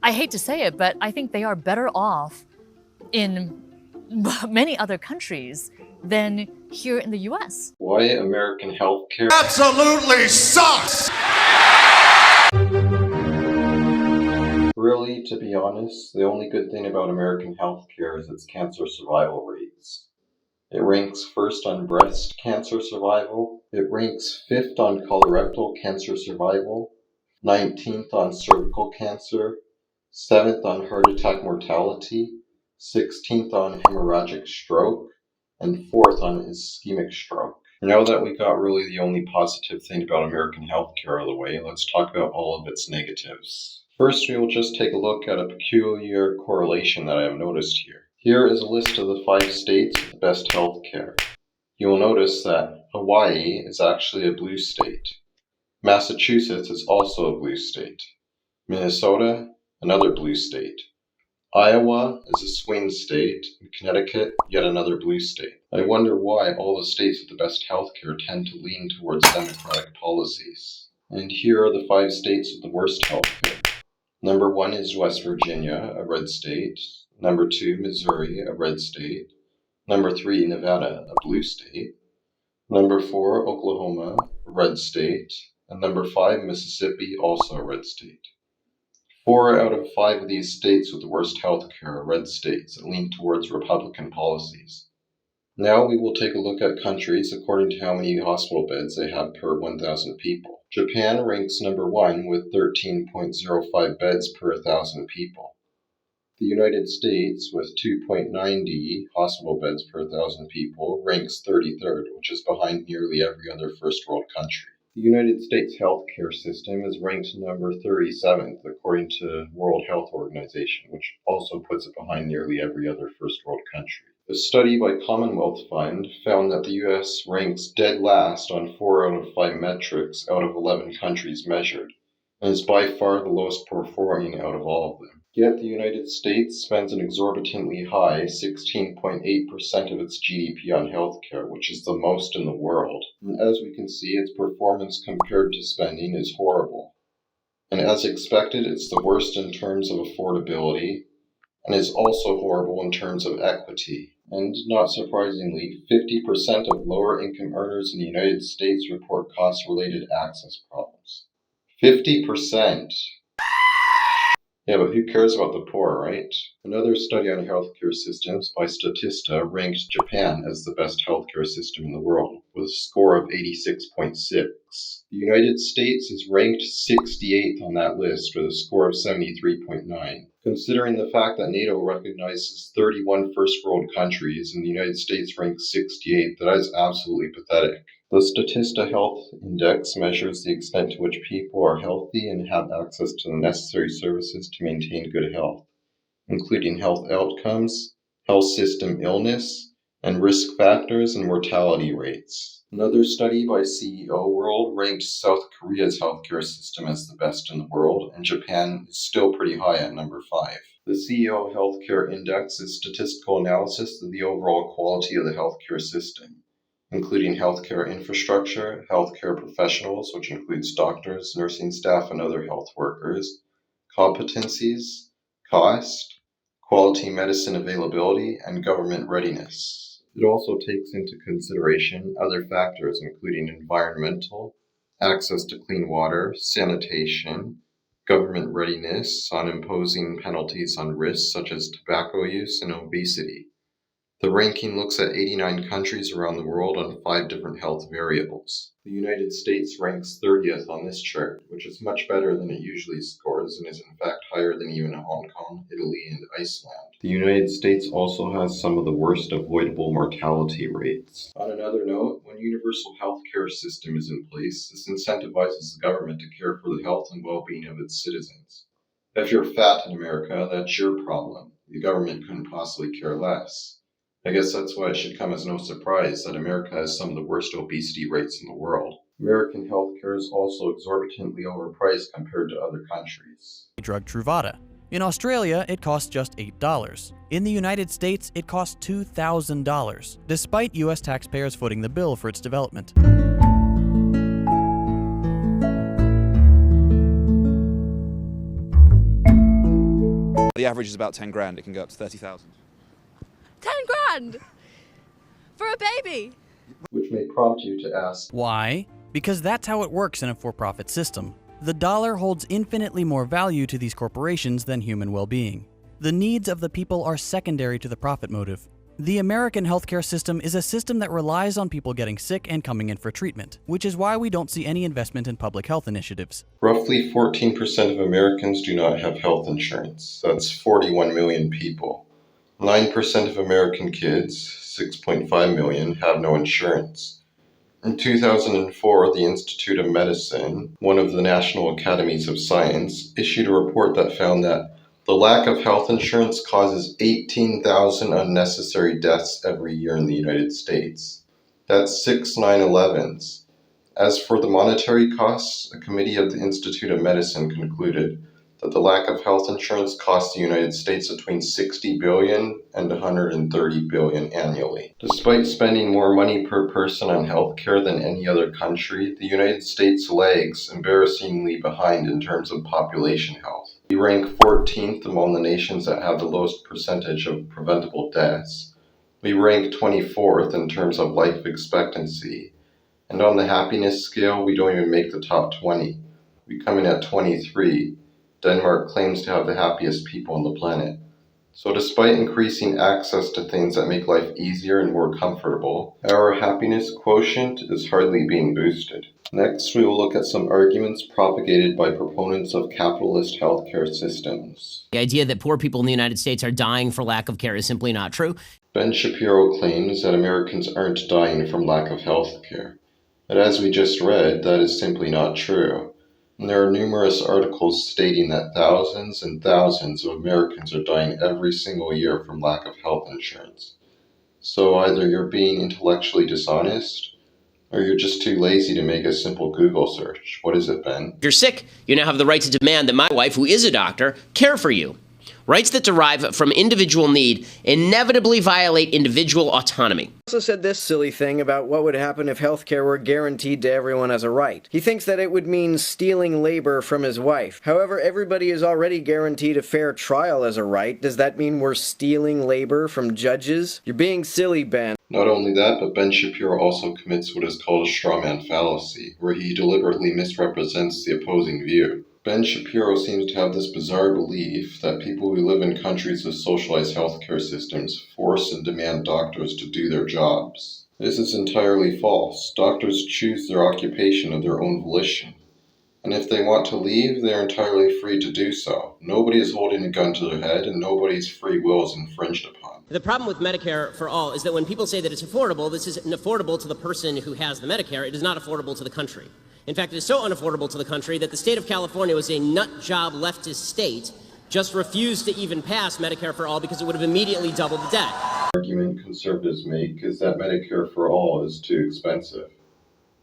I hate to say it, but I think they are better off in many other countries than here in the US. Why American healthcare absolutely sucks! Really, to be honest, the only good thing about American healthcare is its cancer survival rates. It ranks first on breast cancer survival, it ranks 5th on colorectal cancer survival, 19th on cervical cancer, 7th on heart attack mortality, 16th on hemorrhagic stroke, and 4th on ischemic stroke. Now that we got really the only positive thing about American healthcare out of the way, let's talk about all of its negatives. First, we will just take a look at a peculiar correlation that I have noticed here. Here is a list of the 5 states with the best healthcare. You will notice that Hawaii is actually a blue state. Massachusetts is also a blue state. Minnesota, another blue state. Iowa is a swing state, and Connecticut, yet another blue state. I wonder why all the states with the best healthcare tend to lean towards democratic policies. And here are the 5 states with the worst healthcare. Number 1 is West Virginia, a red state. Number 2, Missouri, a red state. Number 3, Nevada, a blue state. Number 4, Oklahoma, a red state. And number 5, Mississippi, also a red state. 4 out of 5 of these states with the worst healthcare are red states that lean towards Republican policies. Now we will take a look at countries according to how many hospital beds they have per 1,000 people. Japan ranks number 1 with 13.05 beds per 1,000 people. The United States, with 2.90 hospital beds per 1,000 people, ranks 33rd, which is behind nearly every other first world country. The United States healthcare system is ranked number 37th according to World Health Organization, which also puts it behind nearly every other first world country. A study by Commonwealth Fund found that the US ranks dead last on 4 out of 5 metrics out of 11 countries measured, and is by far the lowest performing out of all of them. Yet the United States spends an exorbitantly high 16.8% of its GDP on healthcare, which is the most in the world. And as we can see, its performance compared to spending is horrible. And as expected, it's the worst in terms of affordability, and is also horrible in terms of equity. And not surprisingly, 50% of lower income earners in the United States report cost-related access problems. 50%! Yeah, but who cares about the poor, right? Another study on healthcare systems by Statista ranked Japan as the best healthcare system in the world, with a score of 86.6. The United States is ranked 68th on that list with a score of 73.9. Considering the fact that NATO recognizes 31 first world countries and the United States ranks 68th, that is absolutely pathetic. The Statista Health Index measures the extent to which people are healthy and have access to the necessary services to maintain good health, including health outcomes, health system illness, and risk factors and mortality rates. Another study by CEO World ranked South Korea's healthcare system as the best in the world, and Japan is still pretty high at number 5. The CEO Healthcare Index is statistical analysis of the overall quality of the healthcare system, including healthcare infrastructure, healthcare professionals, which includes doctors, nursing staff, and other health workers, competencies, cost, quality medicine availability, and government readiness. It also takes into consideration other factors, including environmental, access to clean water, sanitation, government readiness on imposing penalties on risks such as tobacco use and obesity. The ranking looks at 89 countries around the world on 5 different health variables. The United States ranks 30th on this chart, which is much better than it usually scores and is in fact higher than even Hong Kong, Italy, and Iceland. The United States also has some of the worst avoidable mortality rates. On another note, when universal healthcare system is in place, this incentivizes the government to care for the health and well-being of its citizens. If you're fat in America, that's your problem. The government couldn't possibly care less. I guess that's why it should come as no surprise that America has some of the worst obesity rates in the world. American healthcare is also exorbitantly overpriced compared to other countries. Drug Truvada. In Australia, it costs just $8. In the United States, it costs $2,000, despite US taxpayers footing the bill for its development. The average is about 10 grand. It can go up to 30,000. 10 grand for a baby. Which may prompt you to ask, Why? Because that's how it works in a for-profit system. The dollar holds infinitely more value to these corporations than human well-being. The needs of the people are secondary to the profit motive. The American healthcare system is a system that relies on people getting sick and coming in for treatment, which is why we don't see any investment in public health initiatives. roughly 14% of Americans do not have health insurance. That's 41 million people. 9% of American kids, 6.5 million, have no insurance. In 2004, the Institute of Medicine, one of the National Academies of Science, issued a report that found that the lack of health insurance causes 18,000 unnecessary deaths every year in the United States. That's 6 9/11s. As for the monetary costs, a committee of the Institute of Medicine concluded that the lack of health insurance costs the United States between $60 billion and $130 billion annually. Despite spending more money per person on healthcare than any other country, the United States lags embarrassingly behind in terms of population health. We rank 14th among the nations that have the lowest percentage of preventable deaths. We rank 24th in terms of life expectancy. And on the happiness scale, we don't even make the top 20. We come in at 23. Denmark claims to have the happiest people on the planet. So despite increasing access to things that make life easier and more comfortable, our happiness quotient is hardly being boosted. Next, we will look at some arguments propagated by proponents of capitalist healthcare systems. The idea that poor people in the United States are dying for lack of care is simply not true. Ben Shapiro claims that Americans aren't dying from lack of health care. But as we just read, that is simply not true. And there are numerous articles stating that thousands and thousands of Americans are dying every single year from lack of health insurance. So either you're being intellectually dishonest, or you're just too lazy to make a simple Google search. What is it, Ben? If you're sick, you now have the right to demand that my wife, who is a doctor, care for you. Rights that derive from individual need inevitably violate individual autonomy. Also said this silly thing about what would happen if healthcare were guaranteed to everyone as a right. He thinks that it would mean stealing labor from his wife. However, everybody is already guaranteed a fair trial as a right. Does that mean we're stealing labor from judges? You're being silly, Ben. Not only that, but Ben Shapiro also commits what is called a strawman fallacy, where he deliberately misrepresents the opposing view. Ben Shapiro seems to have this bizarre belief that people who live in countries with socialized healthcare systems force and demand doctors to do their jobs. This is entirely false. Doctors choose their occupation of their own volition. And if they want to leave, they are entirely free to do so. Nobody is holding a gun to their head, and nobody's free will is infringed upon. The problem with Medicare for all is that when people say that it's affordable, this isn't affordable to the person who has the Medicare. It is not affordable to the country. In fact, it is so unaffordable to the country that the state of California was a nut job leftist state, just refused to even pass Medicare for all because it would have immediately doubled the debt. The argument conservatives make is that Medicare for all is too expensive.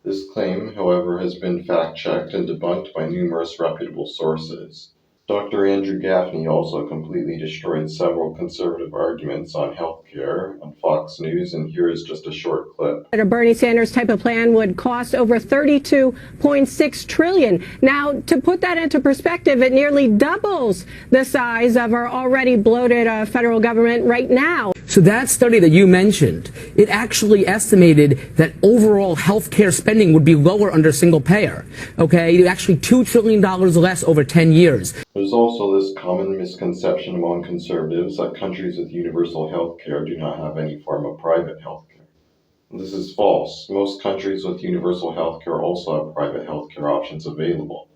This claim, however, has been fact-checked and debunked by numerous reputable sources. Dr. Andrew Gaffney also completely destroyed several conservative arguments on healthcare on Fox News, and here is just a short clip. A Bernie Sanders type of plan would cost over $32.6 trillion. Now, to put that into perspective, it nearly doubles the size of our already bloated federal government right now. So that study that you mentioned, it actually estimated that overall healthcare spending would be lower under single payer. Okay, actually $2 trillion less over 10 years. There's also this common misconception among conservatives that countries with universal health care do not have any form of private health care. This is false. Most countries with universal health care also have private health care options available.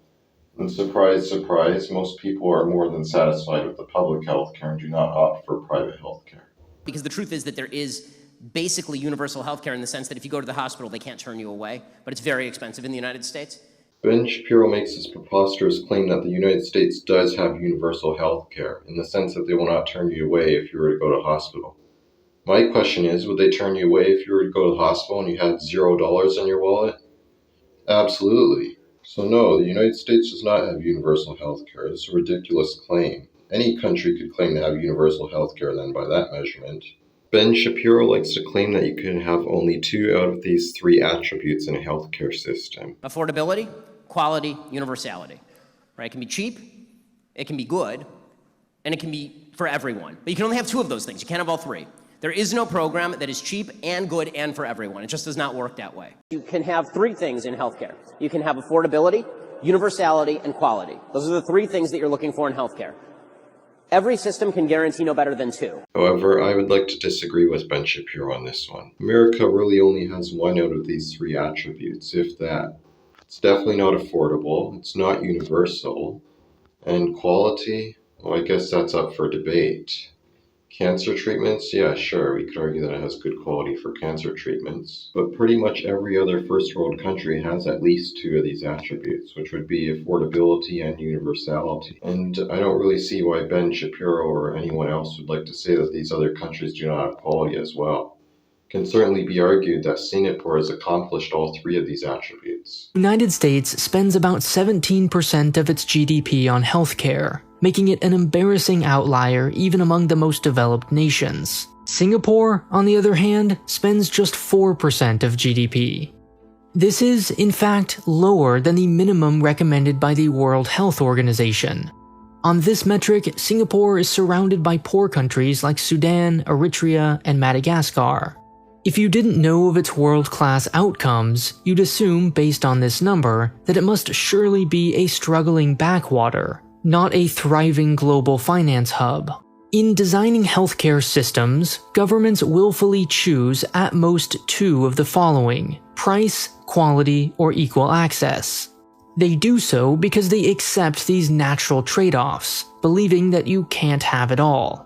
And surprise, surprise, most people are more than satisfied with the public health care and do not opt for private health care. Because the truth is that there is basically universal health care in the sense that if you go to the hospital, they can't turn you away, but it's very expensive in the United States. Ben Shapiro makes this preposterous claim that the United States does have universal health care, in the sense that they will not turn you away if you were to go to hospital. My question is, would they turn you away if you were to go to the hospital and you had $0 in your wallet? Absolutely. So no, the United States does not have universal health care. It's a ridiculous claim. Any country could claim to have universal health care then by that measurement. Ben Shapiro likes to claim that you can have only 2 out of these 3 attributes in a healthcare system. Affordability, quality, universality. Right? It can be cheap, it can be good, and it can be for everyone. But you can only have two of those things. You can't have all three. There is no program that is cheap and good and for everyone. It just does not work that way. You can have three things in healthcare. You can have affordability, universality, and quality. Those are the three things that you're looking for in healthcare. Every system can guarantee no better than two. However, I would like to disagree with Ben Shapiro on this one. America really only has one out of these three attributes, if that. It's definitely not affordable, it's not universal, and quality, well, I guess that's up for debate. Cancer treatments, yeah, sure, we could argue that it has good quality for cancer treatments, but pretty much every other first world country has at least two of these attributes, which would be affordability and universality. And I don't really see why Ben Shapiro or anyone else would like to say that these other countries do not have quality as well. It can certainly be argued that Singapore has accomplished all three of these attributes. The United States spends about 17% of its GDP on healthcare, making it an embarrassing outlier even among the most developed nations. Singapore, on the other hand, spends just 4% of GDP. This is, in fact, lower than the minimum recommended by the World Health Organization. On this metric, Singapore is surrounded by poor countries like Sudan, Eritrea, and Madagascar. If you didn't know of its world-class outcomes, you'd assume, based on this number, that it must surely be a struggling backwater, not a thriving global finance hub. In designing healthcare systems, governments willfully choose at most two of the following: price, quality, or equal access. They do so because they accept these natural trade-offs, believing that you can't have it all.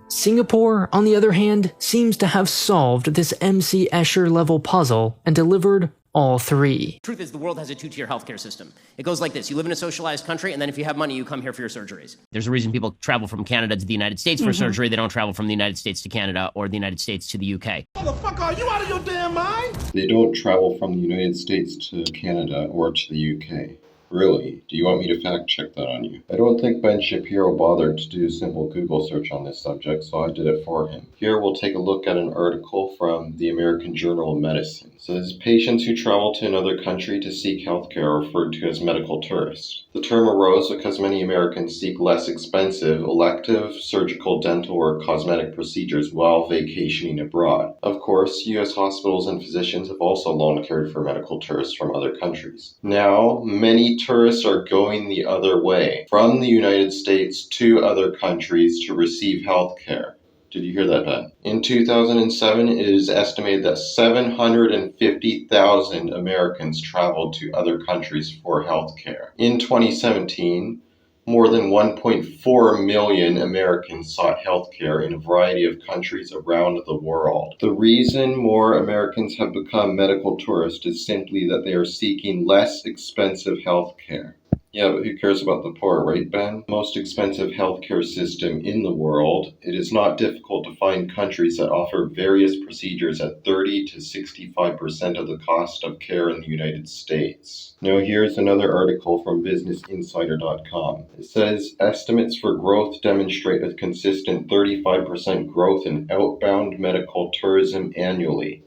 Singapore, on the other hand, seems to have solved this M.C. Escher-level puzzle and delivered all three. Truth is, the world has a two-tier healthcare system. It goes like this. You live in a socialized country, and then if you have money, you come here for your surgeries. There's a reason people travel from Canada to the United States for surgery. They don't travel from the United States to Canada or the United States to the UK. Motherfucker, are you out of your damn mind? They don't travel from the United States to Canada or to the UK. Really? Do you want me to fact check that on you? I don't think Ben Shapiro bothered to do a simple Google search on this subject, so I did it for him. Here we'll take a look at an article from the American Journal of Medicine. It says, patients who travel to another country to seek healthcare are referred to as medical tourists. The term arose because many Americans seek less expensive, elective, surgical, dental, or cosmetic procedures while vacationing abroad. Of course, U.S. hospitals and physicians have also long cared for medical tourists from other countries. Now, many tourists are going the other way, from the United States to other countries to receive health care. Did you hear that, Ben? In 2007, it is estimated that 750,000 Americans traveled to other countries for health care. In 2017, more than 1.4 million Americans sought health care in a variety of countries around the world. The reason more Americans have become medical tourists is simply that they are seeking less expensive health care. Yeah, but who cares about the poor, right, Ben? Most expensive healthcare system in the world, it is not difficult to find countries that offer various procedures at 30 to 65% of the cost of care in the United States. Now here's another article from BusinessInsider.com. It says, estimates for growth demonstrate a consistent 35% growth in outbound medical tourism annually.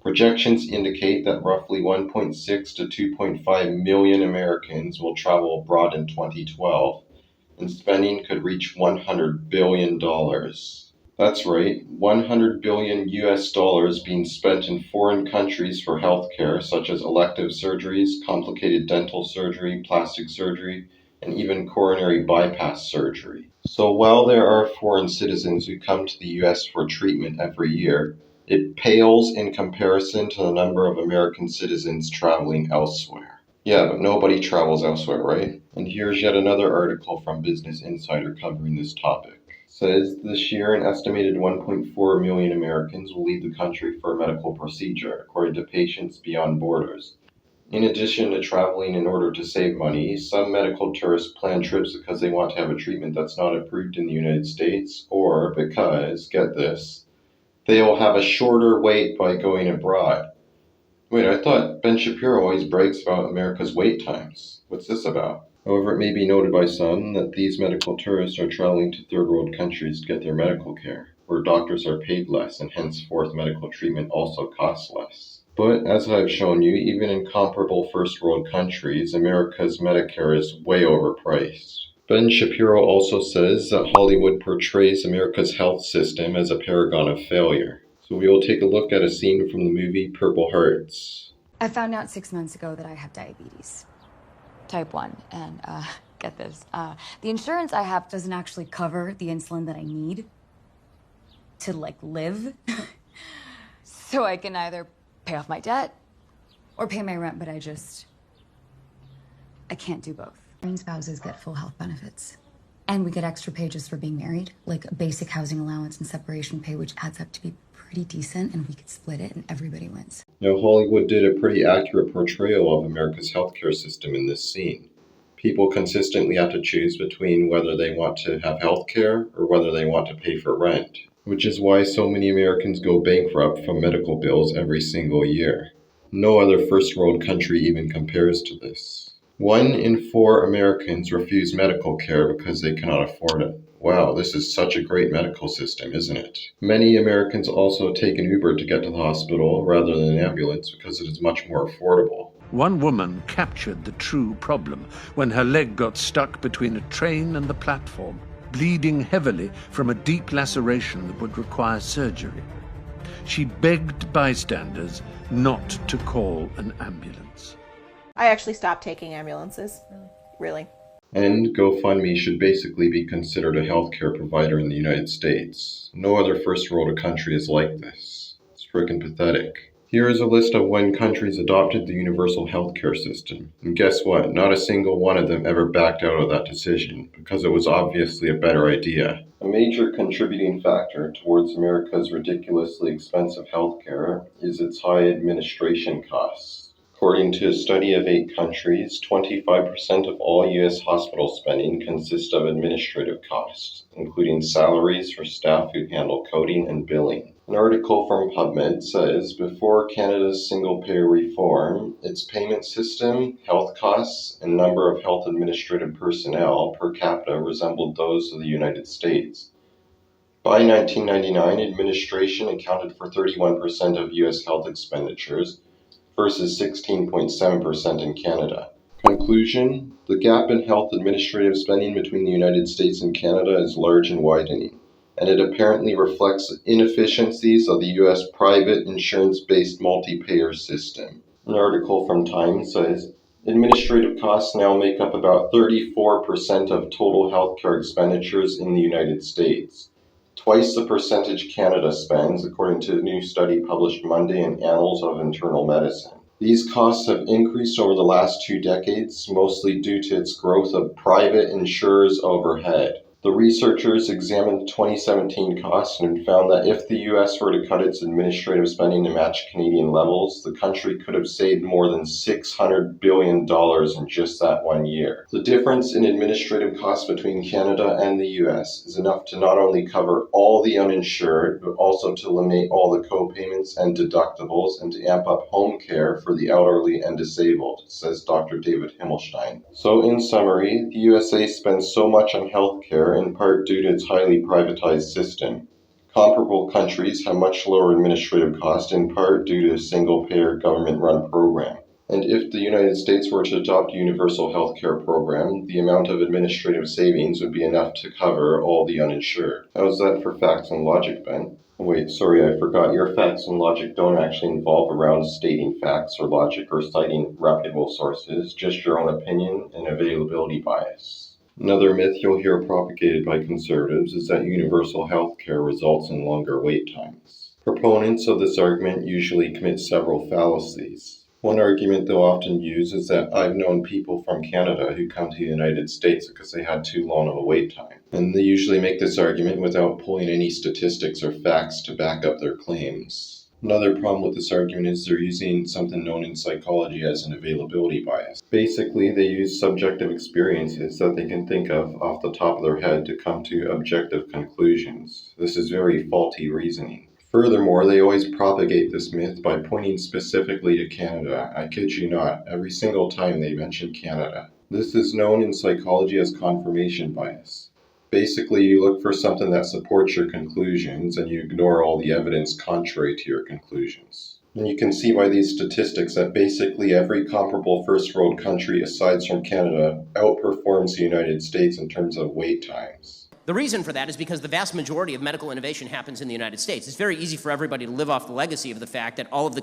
Projections indicate that roughly 1.6 to 2.5 million Americans will travel abroad in 2012, and spending could reach $100 billion. That's right, $100 billion US dollars being spent in foreign countries for healthcare, such as elective surgeries, complicated dental surgery, plastic surgery, and even coronary bypass surgery. So while there are foreign citizens who come to the US for treatment every year, it pales in comparison to the number of American citizens traveling elsewhere. Yeah, but nobody travels elsewhere, right? And here's yet another article from Business Insider covering this topic. It says, this year an estimated 1.4 million Americans will leave the country for a medical procedure, according to Patients Beyond Borders. In addition to traveling in order to save money, some medical tourists plan trips because they want to have a treatment that's not approved in the United States, or because, get this, they will have a shorter wait by going abroad. Wait, I thought Ben Shapiro always brags about America's wait times. What's this about? However, it may be noted by some that these medical tourists are traveling to third world countries to get their medical care, where doctors are paid less and henceforth medical treatment also costs less. But as I've shown you, even in comparable first world countries, America's Medicare is way overpriced. Ben Shapiro also says that Hollywood portrays America's health system as a paragon of failure. So we will take a look at a scene from the movie Purple Hearts. I found out 6 months ago that I have diabetes. Type 1. And, get this. The insurance I have doesn't actually cover the insulin that I need to, live. So I can either pay off my debt or pay my rent, but I can't do both. Married spouses get full health benefits. And we get extra pay just for being married, like a basic housing allowance and separation pay, which adds up to be pretty decent, and we could split it and everybody wins. Now, Hollywood did a pretty accurate portrayal of America's healthcare system in this scene. People consistently have to choose between whether they want to have healthcare or whether they want to pay for rent, which is why so many Americans go bankrupt from medical bills every single year. No other first world country even compares to this. 1 in 4 Americans refuse medical care because they cannot afford it. Wow, this is such a great medical system, isn't it? Many Americans also take an Uber to get to the hospital rather than an ambulance because it is much more affordable. One woman captured the true problem when her leg got stuck between a train and the platform, bleeding heavily from a deep laceration that would require surgery. She begged bystanders not to call an ambulance. I actually stopped taking ambulances. Really. And GoFundMe should basically be considered a healthcare provider in the United States. No other first world country is like this. It's freaking pathetic. Here is a list of when countries adopted the universal healthcare system. And guess what? Not a single one of them ever backed out of that decision, because it was obviously a better idea. A major contributing factor towards America's ridiculously expensive healthcare is its high administration costs. According to a study of 8 countries, 25% of all U.S. hospital spending consists of administrative costs, including salaries for staff who handle coding and billing. An article from PubMed says, before Canada's single-payer reform, its payment system, health costs, and number of health administrative personnel per capita resembled those of the United States. By 1999, administration accounted for 31% of U.S. health expenditures, versus 16.7% in Canada. Conclusion: the gap in health administrative spending between the United States and Canada is large and widening, and it apparently reflects inefficiencies of the U.S. private insurance-based multi-payer system. An article from Time says, administrative costs now make up about 34% of total healthcare expenditures in the United States. Twice the percentage Canada spends, according to a new study published Monday in Annals of Internal Medicine. These costs have increased over the last 2 decades, mostly due to its growth of private insurers' overhead. The researchers examined 2017 costs and found that if the U.S. were to cut its administrative spending to match Canadian levels, the country could have saved more than $600 billion in just that 1 year. The difference in administrative costs between Canada and the U.S. is enough to not only cover all the uninsured, but also to eliminate all the co-payments and deductibles and to amp up home care for the elderly and disabled, says Dr. David Himmelstein. So in summary, the USA spends so much on health care in part due to its highly privatized system. Comparable countries have much lower administrative costs in part due to a single-payer government-run program. And if the United States were to adopt a universal health care program, the amount of administrative savings would be enough to cover all the uninsured. How's that for facts and logic, Ben? Wait, sorry, I forgot. Your facts and logic don't actually involve around stating facts or logic or citing reputable sources, just your own opinion and availability bias. Another myth you'll hear propagated by conservatives is that universal health care results in longer wait times. Proponents of this argument usually commit several fallacies. One argument they'll often use is that I've known people from Canada who come to the United States because they had too long of a wait time. And they usually make this argument without pulling any statistics or facts to back up their claims. Another problem with this argument is they're using something known in psychology as an availability bias. Basically, they use subjective experiences that they can think of off the top of their head to come to objective conclusions. This is very faulty reasoning. Furthermore, they always propagate this myth by pointing specifically to Canada. I kid you not, every single time they mention Canada. This is known in psychology as confirmation bias. Basically, you look for something that supports your conclusions and you ignore all the evidence contrary to your conclusions. And you can see by these statistics that basically every comparable first world country aside from Canada outperforms the United States in terms of wait times. The reason for that is because the vast majority of medical innovation happens in the United States. It's very easy for everybody to live off the legacy of the fact that all of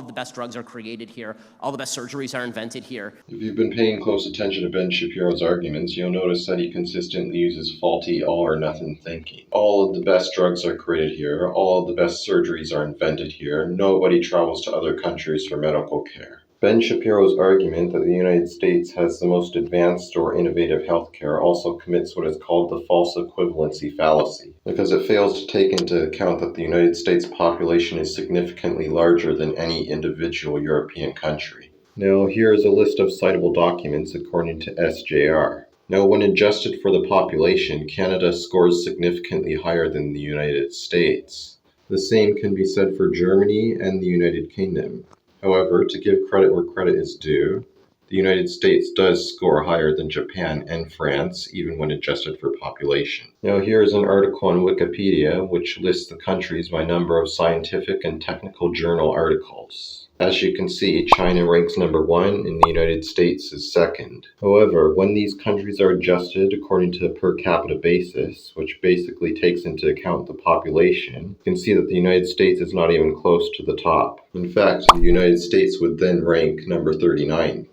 the best drugs are created here, all the best surgeries are invented here. If you've been paying close attention to Ben Shapiro's arguments, you'll notice that he consistently uses faulty all-or-nothing thinking. All of the best drugs are created here, all of the best surgeries are invented here, nobody travels to other countries for medical care. Ben Shapiro's argument that the United States has the most advanced or innovative healthcare also commits what is called the false equivalency fallacy, because it fails to take into account that the United States population is significantly larger than any individual European country. Now, here is a list of citable documents according to SJR. Now, when adjusted for the population, Canada scores significantly higher than the United States. The same can be said for Germany and the United Kingdom. However, to give credit where credit is due, the United States does score higher than Japan and France, even when adjusted for population. Now, here is an article on Wikipedia which lists the countries by number of scientific and technical journal articles. As you can see, China ranks number 1 and the United States is second. However, when these countries are adjusted according to a per capita basis, which basically takes into account the population, you can see that the United States is not even close to the top. In fact, the United States would then rank number 39th.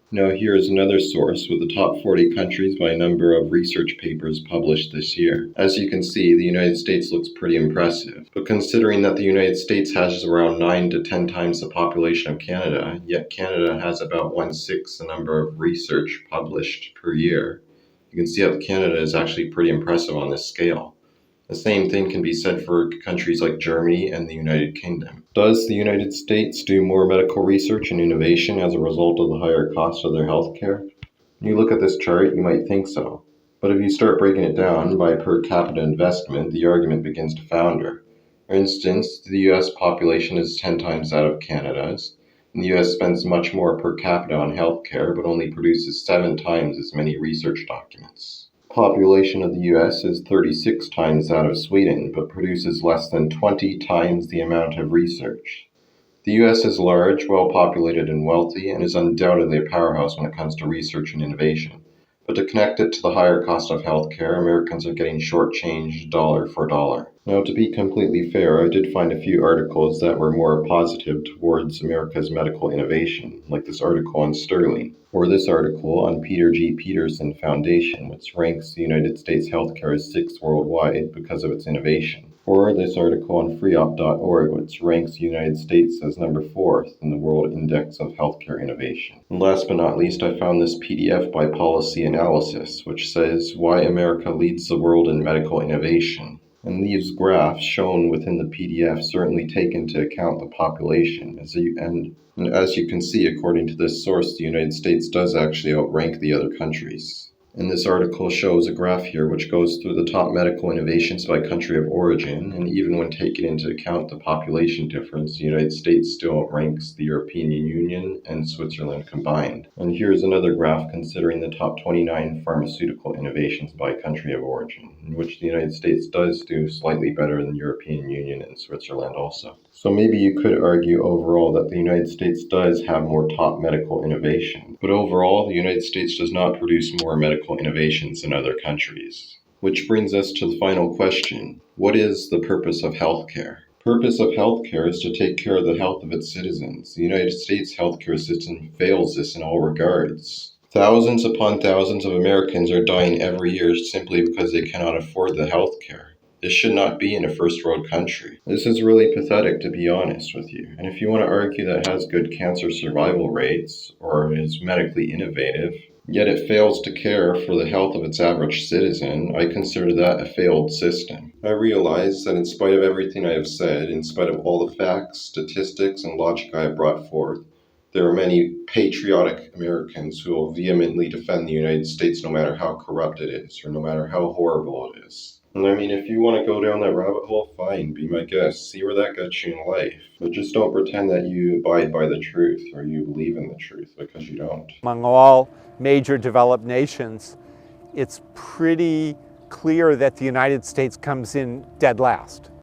Now here is another source with the top 40 countries by number of research papers published this year. As you can see, the United States looks pretty impressive. But considering that the United States has around 9 to 10 times the population of Canada, yet Canada has about 1/6 the number of research published per year, you can see how Canada is actually pretty impressive on this scale. The same thing can be said for countries like Germany and the United Kingdom. Does the United States do more medical research and innovation as a result of the higher cost of their healthcare? When you look at this chart, you might think so. But if you start breaking it down by per capita investment, the argument begins to founder. For instance, the US population is 10 times that of Canada's, and the US spends much more per capita on healthcare, but only produces 7 times as many research documents. Population of the US is 36 times that of Sweden, but produces less than 20 times the amount of research. The US is large, well-populated, and wealthy, and is undoubtedly a powerhouse when it comes to research and innovation. But to connect it to the higher cost of healthcare, Americans are getting shortchanged dollar for dollar. Now, to be completely fair, I did find a few articles that were more positive towards America's medical innovation, like this article on Sterling, or this article on Peter G. Peterson Foundation, which ranks the United States healthcare as 6th worldwide because of its innovation. Or this article on freeop.org, which ranks the United States as number 4th in the World Index of Healthcare Innovation. And last but not least, I found this PDF by Policy Analysis, which says why America leads the world in medical innovation. And these graphs shown within the PDF certainly take into account the population. And as you can see, according to this source, the United States does actually outrank the other countries. And this article shows a graph here which goes through the top medical innovations by country of origin, and even when taking into account the population difference, the United States still outranks the European Union and Switzerland combined. And here's another graph considering the top 29 pharmaceutical innovations by country of origin, in which the United States does do slightly better than the European Union and Switzerland also. So maybe you could argue overall that the United States does have more top medical innovation, but overall the United States does not produce more medical innovations than other countries. Which brings us to the final question. What is the purpose of healthcare? Purpose of healthcare is to take care of the health of its citizens. The United States healthcare system fails this in all regards. Thousands upon thousands of Americans are dying every year simply because they cannot afford the healthcare. This should not be in a first world country. This is really pathetic, to be honest with you. And if you want to argue that it has good cancer survival rates or is medically innovative, yet it fails to care for the health of its average citizen, I consider that a failed system. I realize that in spite of everything I have said, in spite of all the facts, statistics, and logic I have brought forth, there are many patriotic Americans who will vehemently defend the United States no matter how corrupt it is, or no matter how horrible it is. And I mean, if you want to go down that rabbit hole, fine, be my guest, see where that gets you in life. But just don't pretend that you abide by the truth or you believe in the truth, because you don't. Among all major developed nations, it's pretty clear that the United States comes in dead last.